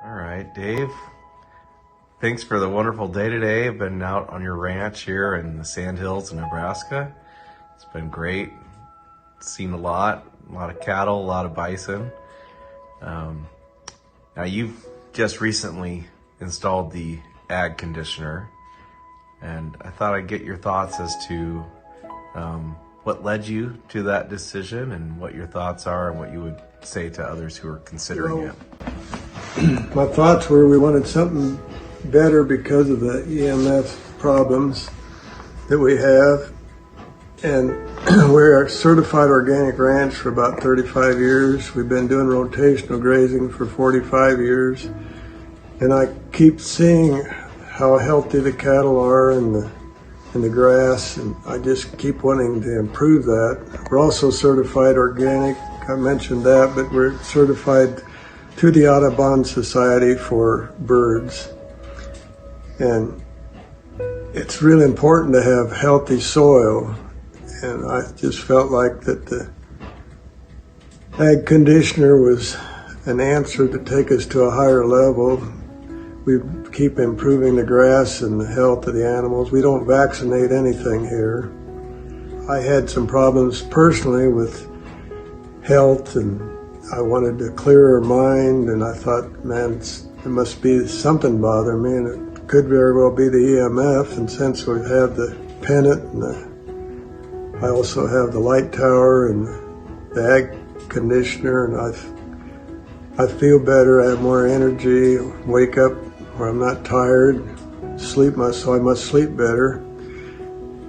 All right, Dave. Thanks for the wonderful day today. I've been out on your ranch here in the Sandhills in Nebraska. It's been great. Seen a lot of cattle, a lot of bison. Now you've just recently installed the Ag Conditioner, and I thought I'd get your thoughts as to what led you to that decision and what your thoughts are and what you would say to others who are considering it. My thoughts were we wanted something better because of the EMF problems that we have. And we're a certified organic ranch for about 35 years. We've been doing rotational grazing for 45 years. And I keep seeing how healthy the cattle are in the grass, and I just keep wanting to improve that. We're also certified organic. I mentioned that, but we're certified through the Audubon Society for birds. And it's really important to have healthy soil. And I just felt like that the Ag Conditioner was an answer to take us to a higher level. We keep improving the grass and the health of the animals. We don't vaccinate anything here. I had some problems personally with health, and I wanted a clearer mind, and I thought, man, there must be something bothering me, and it could very well be the EMF. And since we have the Pendant, and I also have the light tower and the Ag Conditioner, and I feel better. I have more energy, wake up where I'm not tired, so I must sleep better.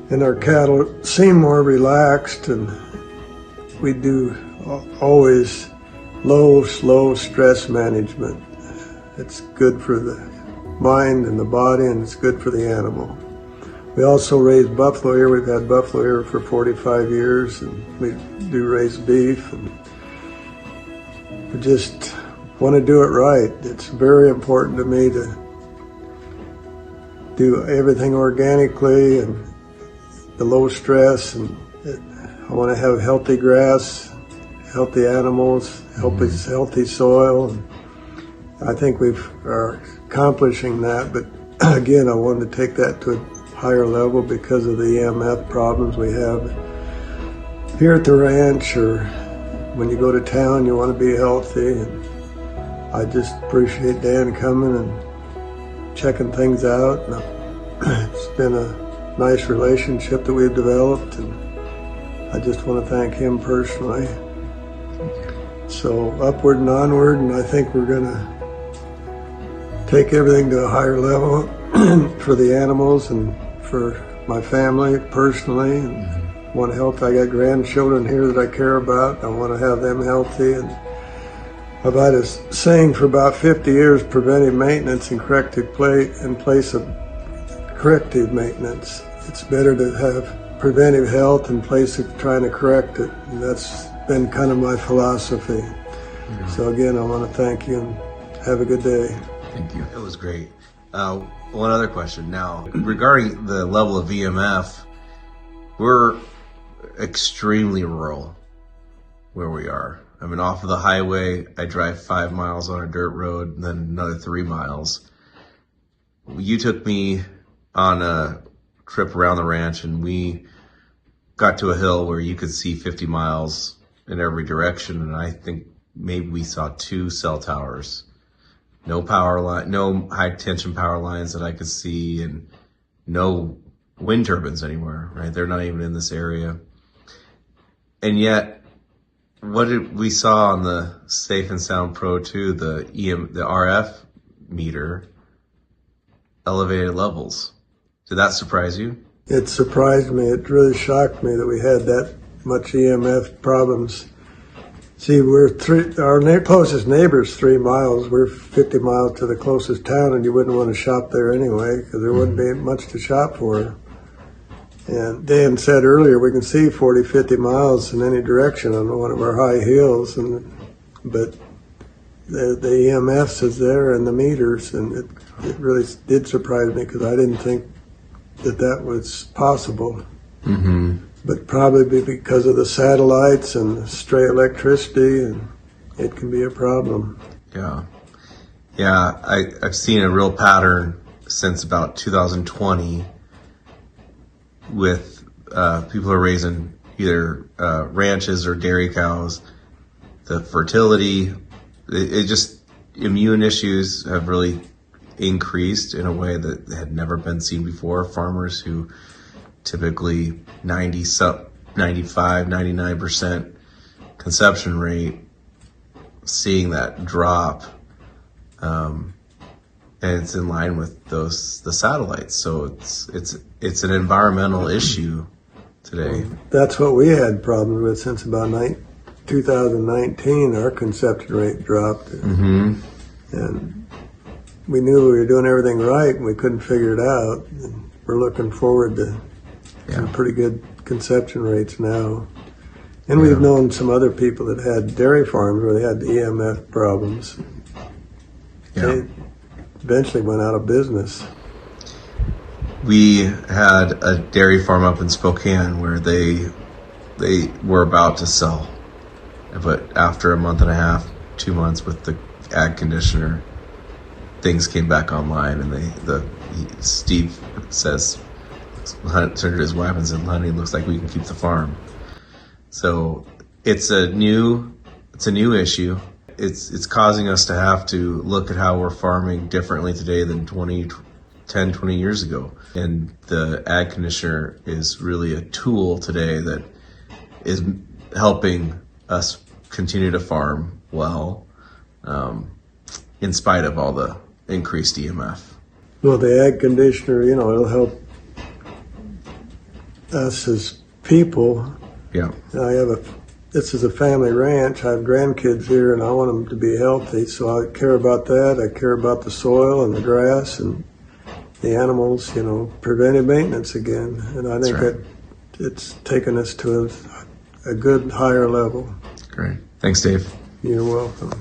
And our cattle seem more relaxed, and we do always slow stress management. It's good for the mind and the body, and it's good for the animal. We also raise buffalo here. We've had buffalo here for 45 years, and we do raise beef, and we just want to do it right. It's very important to me to do everything organically and the low stress, and I want to have healthy grass, healthy animals, healthy soil. And I think we are accomplishing that, but again, I wanted to take that to a higher level because of the EMF problems we have here at the ranch, or when you go to town, you want to be healthy. And I just appreciate Dan coming and checking things out. And it's been a nice relationship that we've developed, and I just want to thank him personally. So upward and onward, and I think we're going to take everything to a higher level for the animals and for my family personally, and want health. I got grandchildren here that I care about. I want to have them healthy. And I've had a saying for about 50 years: preventive maintenance and corrective play in place of corrective maintenance. It's better to have preventive health in place of trying to correct it. And that's been kind of my philosophy. Mm-hmm. So again, I want to thank you and have a good day. Thank you. It was great. One other question now regarding the level of EMF. We're extremely rural where we are. I mean, off of the highway, I drive 5 miles on a dirt road, and then another 3 miles. You took me on a trip around the ranch, and we got to a hill where you could see 50 miles in every direction, and I think maybe we saw 2 cell towers. No power line, no high tension power lines that I could see, and no wind turbines anywhere, right? They're not even in this area. And yet, what did we saw on the Safe and Sound Pro 2, the RF meter, elevated levels. Did that surprise you? It surprised me. It really shocked me that we had that much EMF problems. See, our closest neighbor's 3 miles. We're 50 miles to the closest town, and you wouldn't want to shop there anyway because there wouldn't be much to shop for. And Dan said earlier, we can see 40, 50 miles in any direction on one of our high hills, but the EMFs is there and the meters, and it really did surprise me because I didn't think that was possible. Mm-hmm. But probably because of the satellites and stray electricity, and it can be a problem. Yeah. Yeah, I've seen a real pattern since about 2020 with people who are raising either ranches or dairy cows. The fertility, it just, immune issues have really increased in a way that had never been seen before. Farmers who typically 95, 99% conception rate, seeing that drop. And it's in line with the satellites. So it's an environmental issue today. That's what we had problems with since about 2019. Our conception rate dropped, and we knew we were doing everything right, and we couldn't figure it out. And we're looking forward to some pretty good conception rates now. And we've known some other people that had dairy farms where they had EMF problems. They eventually went out of business. We had a dairy farm up in Spokane where they were about to sell, but after a month and a half, 2 months with the ag conditioner, things came back online, and Steve says, turned to his wife and said, "Honey, it looks like we can keep the farm." So it's a new issue. It's causing us to have to look at how we're farming differently today than 20 years ago. And the ag conditioner is really a tool today that is helping us continue to farm well, in spite of all the increased EMF. Well, the ag conditioner, it'll help us as people. Yeah. This is a family ranch. I have grandkids here, and I want them to be healthy, so I care about that. I care about the soil and the grass and the animals, preventive maintenance again. And I think that it's taken us to a good higher level. Great. Thanks, Dave. You're welcome.